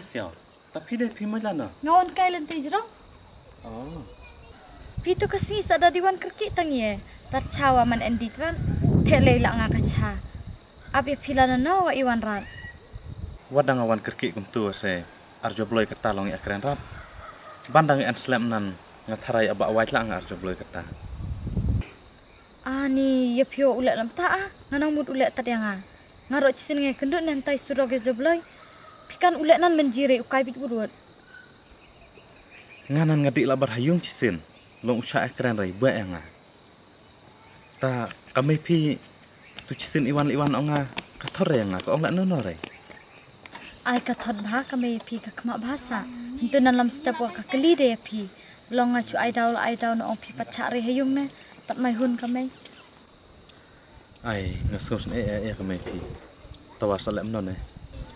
siao. Tapi deh pi malana. Ngawan kai lantai jerong. Oh. Pi tu kasi sada diwan kerki tangie. Tar cawa man enditran. Tele la nga kacha. Abi pilana na wa iwan rat. Wadang awan kerki kum tu se arjo bloy kata long ya keren rat. Bandang en slam nan ngatharai aba awai la nga arjo bloy kata. Ani ya pio ulet lam ta nganang mud ulet tadanga. Ngaro cisin ngai kendut nem tai surog jo bloy. Pikan ulet nan menjire ukai bit burut. Nganan ngadik labar hayung cisin. Long usha keren rai ba nga. Ta kami pi tu cisin iwan onga kathore nga ko ong la nono rai. Ai kathot bha kami pi ka khma bahasa. Hintu nan lam step wa ka keli de pi. Long chu ai daw no ong pi pacha re hayung ne. Tat mai hun kami. Ai ngasos kami pi. Tawa salem non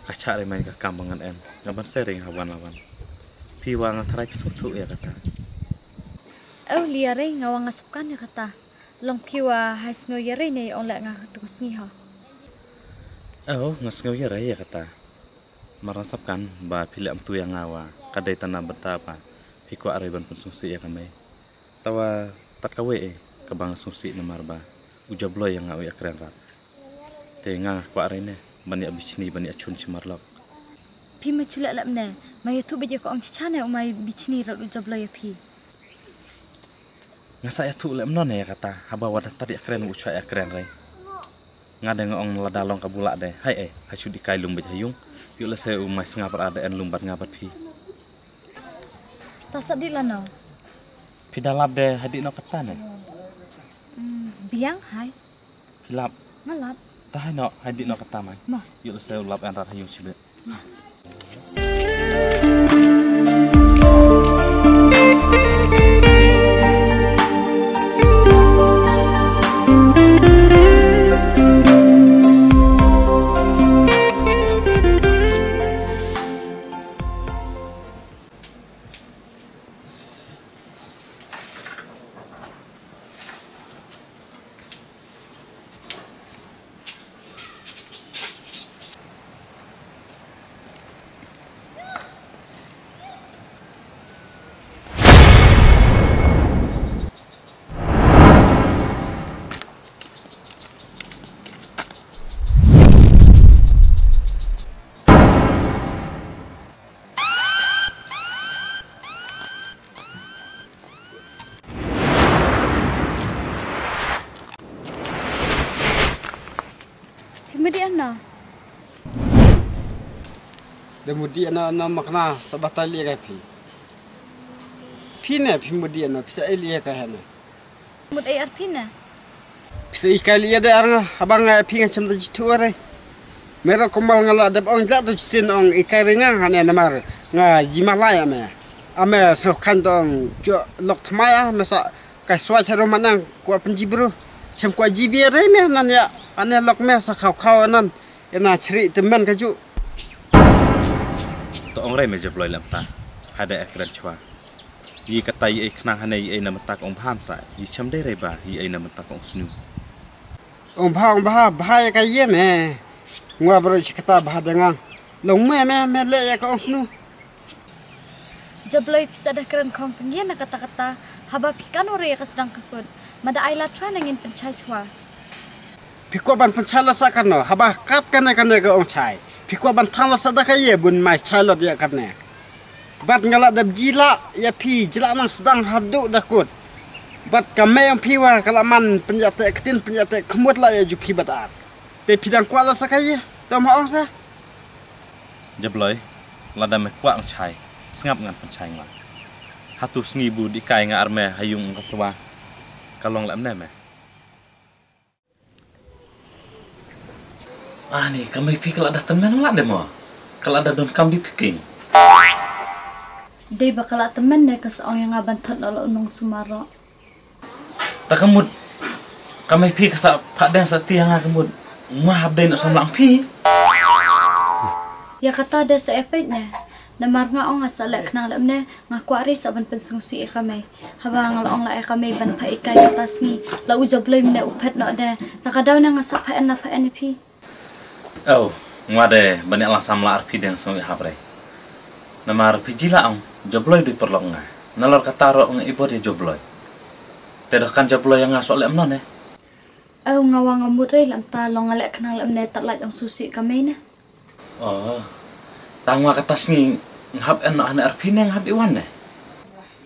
kacha re main ka kambangan en. Ngaban sering hawan-hawan. Pi wa ngatharai pisutu ya kata. Liare ngawang ngasapkan ya kata. Long piwa has ngo yare ne ong la nga tukus ngi ha. Ngas ngo yare ya kata. Marasapkan ba pila am tu yang ngawa kadai tanah betapa piko areban pensungsi ya kami. Tawa tak kawe kabang sungsi namar ba ujablo yang ngawe keren rat. Te nga ko arene bani abicni bani achun cimarlok. Pi macula lamne mai tu beje ko ong cichane umai bicni rat ujablo ya pi. Nga saya tu lem non ya kata haba wadah tadi keren uca ya keren rai. Nga de ngong ladalong kabulak de. Hai hacu di kai lum hayung. Yuk lah saya umai sengapar ada en lumbat ngabat pi. Tasak di lano. Pi dalap de hadik no kata ne. Biang hai. Hilap. Ngalap. Tahan no hadik no kata mai. Mah. Yuk lah saya ulap en rat hayung cibet. Kemudian na makna sabatali ka Pina kemudian bisa elia ka hana. Mud ay arpina. Bisa ikali ada arna abang pinga cem jitu are. Mera komal ngala dab ong jatuh sin ong ikari nga hana namar nga Himalaya me. Ame so kantong jo lok tmaya masa kai swai haro manang ko penjibru. Sem ko jibi are me nan ya ane lok me sa kau nan ena ceri teman kaju. To ong rei meja bloy lamta hada ekran chwa yi kata yi eknang hanai yi na matak ong bhan sa yi cham dei rei ba yi na matak ong snu ong bha bha ka ye me ngwa bro chikata bha dengang long me le ya ka ong snu Jabloi pisa dah keren kompenya na kata-kata haba pikan ore ka sedang kekut mada aila tran ngin pencai chwa Piko ban penchala sa karno haba kat kana ka ong chai Piko ban thala sa da ka ye bun mai chalot ya karne Bat ngala dab jila ya pi jila nang sedang hadu dakut Bat kame yang piwa kalaman penjate ketin penjate kemut la ya ju pi batar te pidang kwala sa ka ye to ma ong sa Jabloi lada me kwa ong chai sengap ngan pencai nga hatu sengibu di kai nga arme hayung kaswa kalong lam ne me nih kami pi kalau ada teman lah demo kalau ada don kami piking Dei bakal temen deh ke seorang yang ngabantot lalu unung sumaro tak kemud kami pi kesa pak deng setia nga kemud mah abdai nak samlang pi Ya kata ada seepetnya Namar nga ong asalek kenang lemne ngaku ari saban pensungsi kami habang ong la kami ban pa ikai atas ni la ujabloi mne upet no de nakadaw na ngasak pa pi ngade banyak lang samla arpi deng song habre Namar pijila ong jobloy di perlong nga. Nalor kataro ang ibo di jobloy. Tidak kan jobloy yang ngasok lem non ngawang amudre lam ta long alek kenang lam ne talat ang susi kami na. Oh. Tangwa katas ni ngahap ane arpine ngahap iwan ne.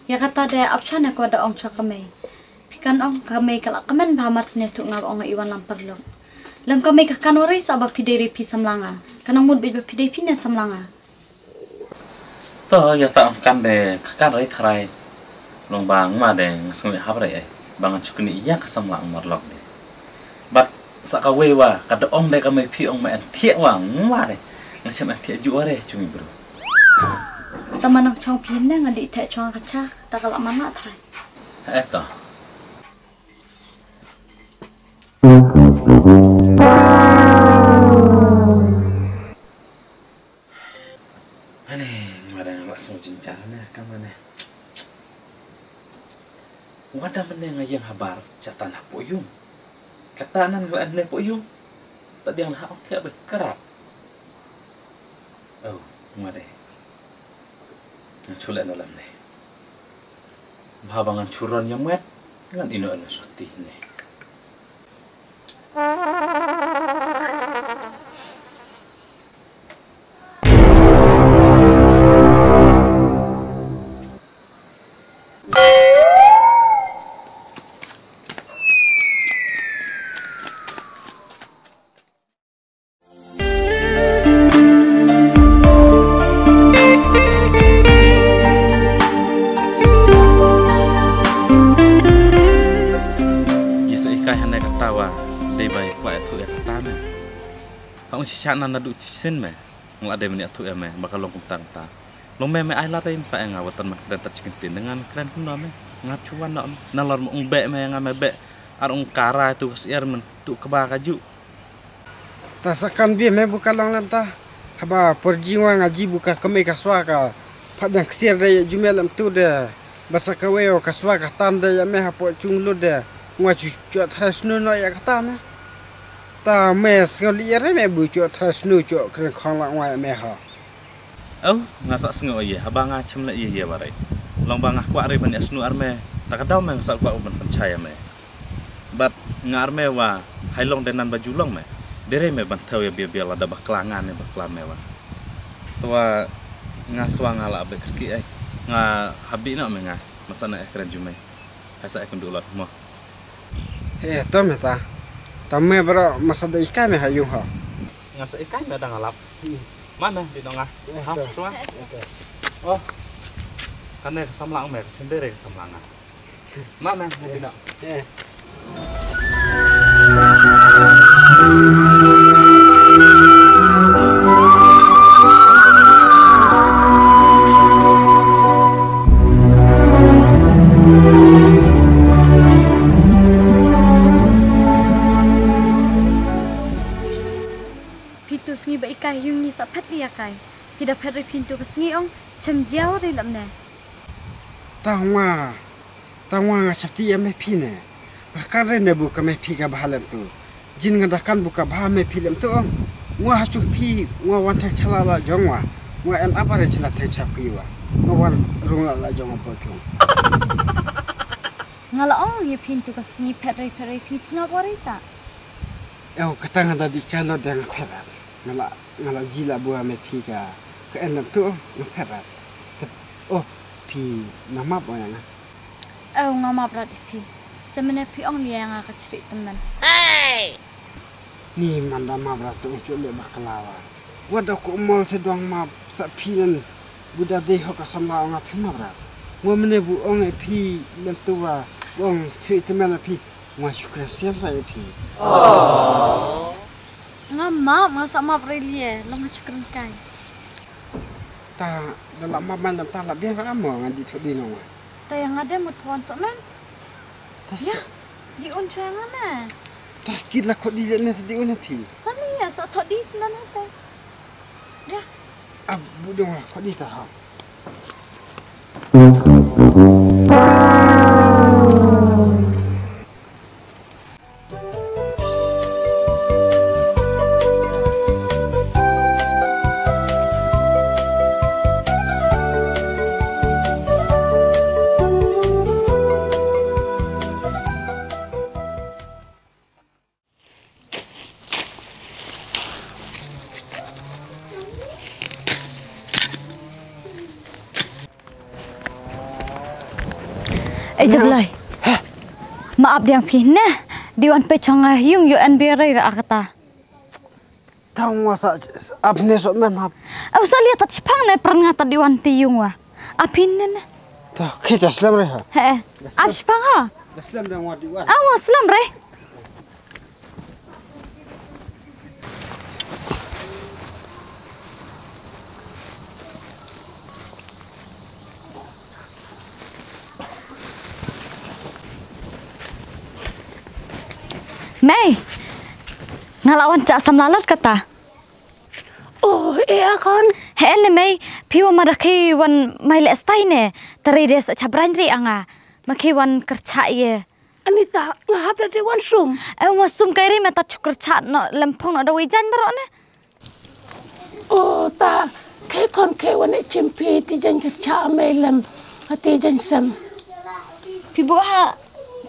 Ya kata de apsa na ko da ong cha kami. Pikan ong kami kala kamen pamar sne tu ngab ong iwan lam perlong. Lam kami ka kanori sa ba pideri pi samlanga. Kanang mud bi pideri pi na samlanga. To ya ta kan de kan rai thrai. Long bang ma de ngasngi hap rai bangan chukni iya kasamlang marlok de. But sakawewa kada ong de kami pi ong ma an tie wang ma de. Ngasem an tie ju are cumi bro. Taman ang chong pin na ngadi te chong kacha takal mana thrai. Eto. Aneh, madang langsung jencaranya kamane. Wada meneng yang habar catatan po yung. Katanan nglaan le po yung. Tadi yang hak tiap berkerap. Oh, ngade. Ang sulit dalam ne. Bahabangan curan yang met ngan ino ana suti ne. Siya na nadu sin me ngla de meni atu me bakal longkum tang ta long me ai la rem sa nga watan mak dan tachikin dengan keren kuno me ngacuan no nalor mong be me nga me be arung kara itu siar men tu keba kaju tasakan bi me buka long lam ta haba perjiwa ngaji buka kami kaswa ka padang ksir de jumelam tu de basa kaweo kaswa ka tan de me hapo chunglu de ngacu cuat hasnu no ya kata me ta mes ngali ere me bu cho trasnu cho kren khong lang wa me ha oh ngasak sengo ye habanga chimla ye ye barai long bangah kwa re ban asnu arme ta kadau me ngasak kwa ban percaya me bat ngarme wa hailong denan bajulong me dere me ban tau ya bia lada baklangan ne baklame wa tua ngaswa ngala be kriki ai nga habi no me nga masana kren jume hasa ekon dulot mo to me ta Tame bro masada ikan me hayung ha. Ngasa ikan me dang alap. Mana di dong ah? Ha, semua. Oh. Kane kesamlang me sendiri kesamlangan. Mana di dong? Sngi ba ikai yung ni sa pet liya kai tidak pet ri pintu ke sngi ong chem jiao ri lam ne tangwa nga sakti ya me pine ka re ne bu ka me pi ka bahalam tu jin ngadakan buka bah me film tu ong ngwa hasung pi ngwa wan thak chala la jongwa ngwa en apare china thak chapi wa ngwa wan rung la jong po chung ngala ong ye pintu ke sngi pet ri pi snga bori sa katang ada di kalo dang perat ngala jila buah me pi ka enak tu perat oh pi nama apa yang ngama berarti pi semene pi ong liya nga ka cerit teman ni manda ma berarti ucuk le baklawa wada ko mol se doang ma sa pi nan buda de ho ka sama ong pi ma berat ngo mene bu ong pi len tua ong cerit teman pi ngo syukur siap saya pi ngama sama prelie long chukren kai ta dalam maman ta la biar amo ngadi thodi no ta yang ada mut pon so men ya di un changa ta kid la ko di ne di un pi sani ya so thodi sinan ta ya abu dong ko di ta ha Jeblay. Maaf diang pinah. Diwan pe chonga yung an berai ra kata. Tahu masa abne sok men hap. Au salia tat chpang na pran ngata diwan ti yung wa. Apin na. Tahu kita Islam re ha. He. Ap chpang ha. Islam dah wadi wan. Awa Islam re. Mei, ngalawan cak sam lalat kata. Oh, kan? He Mei, piwa madaki wan mai le stai ne, teri des cabran ri anga, maki wan kerja ye. Anita, ngahap dari wan sum. Wasum kairi meta kerja no lempong no dawi jan bro ne. Oh, ta, ke wan cempe ti jan kerja melem, hati jan sam. Pibu ha,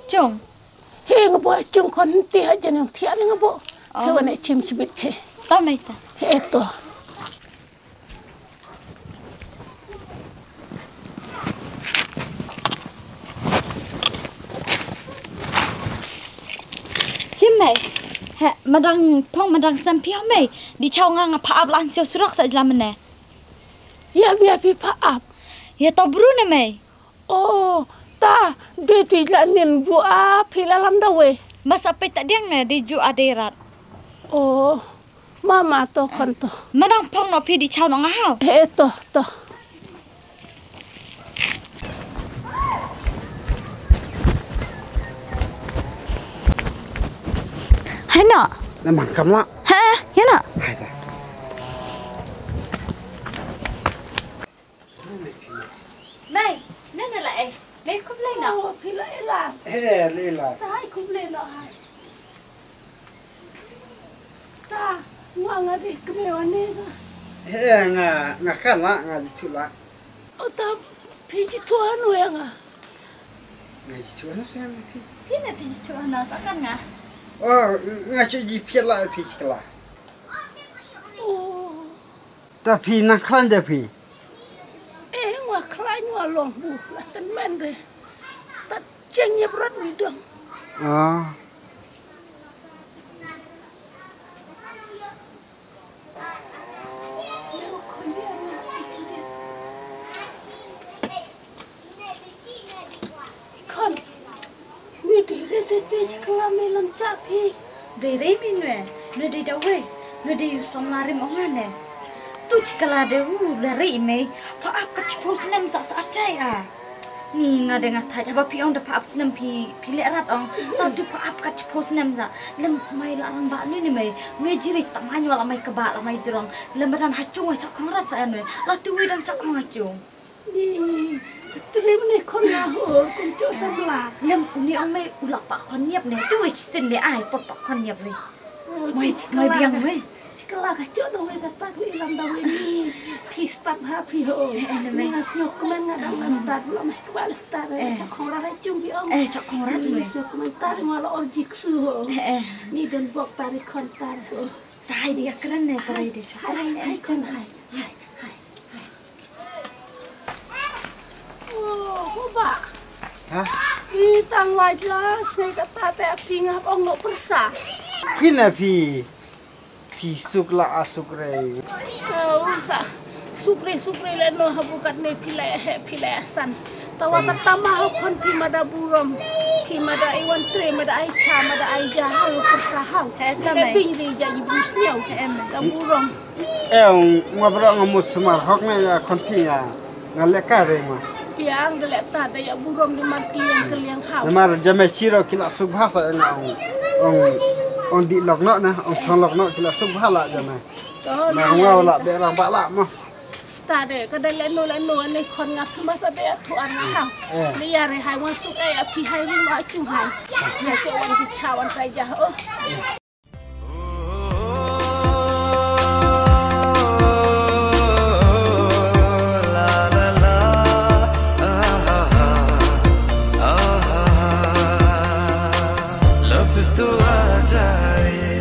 jom. He ngabo chung kon ti ha jan yang tian ngabo. Ke wan cibit ke. Ta Mei ta. He to. Mei, he madang pong madang sampi Mei di chau ngang pa ab lan siu surok sa islam ne. Ya biar pi pa ap. Ya to bru ne Mei. Oh, ta de ti lan nin bu a pi lalam dawe. Mas apa tak diang ne di ju aderat. Oh, mama to kon to. Madang pong no pi di chau no ngahau. He to. Hai nak. Naman kam la. Ha, ya nak. Hai dah. Mei, nana la Mei kup lai nak. Oh, pi la ela. Lila. Tai kum le lo hai. Ta, nganga di kemewane ka. Ngakan la jitu la. O ta piji tuan we nga. Jitu anu sen. Pina piji tu ana sakan nga. Oh, ngaji jipiat la piji kala. Oh, Tapi nak klan je pi. ngwa klai ngwa long bu la tan men de. Ta cheng ye brat wi dong. Oh. Kon. Wi di resipi sekolah melam capi. Dere min we, no di dawe, no di som lari mongan ne. Tu cikala de lari Mei, pa ap ka chpo snem sa acai a. Ni ngade ngatai apa pi ong da pa ap snem pi lerat ong, ta tu pa ap ka chpo snem sa. Lem mai la lang ba ni Mei, me jiri tamai wala mai ka ba la mai jirong. Lem badan hacung sa khongrat sa anu. La tu wi dang sa khong hacung. Ni terima ni kon na ho kon cho samla. Lem uni ong Mei ulak pa kon niap ne, tu wi sin de ai pot pa kon niap we. Mai biang we. Sekolah kacau tu we kata ni lam dah ni. Pistat ha pi ho. Ngas nyok men ngadang lantar lo meh kebalik tar. Cak khora racung bi ong. Cak khongrat we. Nyok komentar ngala orjik su ho. Ni dan bok tarik kontar ho. Tai dia keren ne tarai dia. Hai kon hai. Oh, hoba. Hah? Ni tang lai la se kata te pi ngap ong no persa. Pina pi. Pi suk la asuk re. Usah. Supre le no habukat ne pilai asan. Tawa tatama ho kon pi mada burom. Pi mada iwan tre mada ai cha mada ai ja ha persa ha. Ne pin ri ja ji bus niau. Da burom. Ngabra ngamus semar hok ne ya kon pi ya. Ngaleka re ma. Piang de leta da ya burom di mat keliang ha. Namar jamai chiro kila subhasa na on di lok no na on chong lok no kila subhala jamai. Na ngau la be rang ba la ma. Ta de ka da leno ne kon ngap masa be tuan ha. Ni ya re hai wan suk ai api hai ri ma chu hai. Ya ce wan di chawan saja oh. Love tu ajaib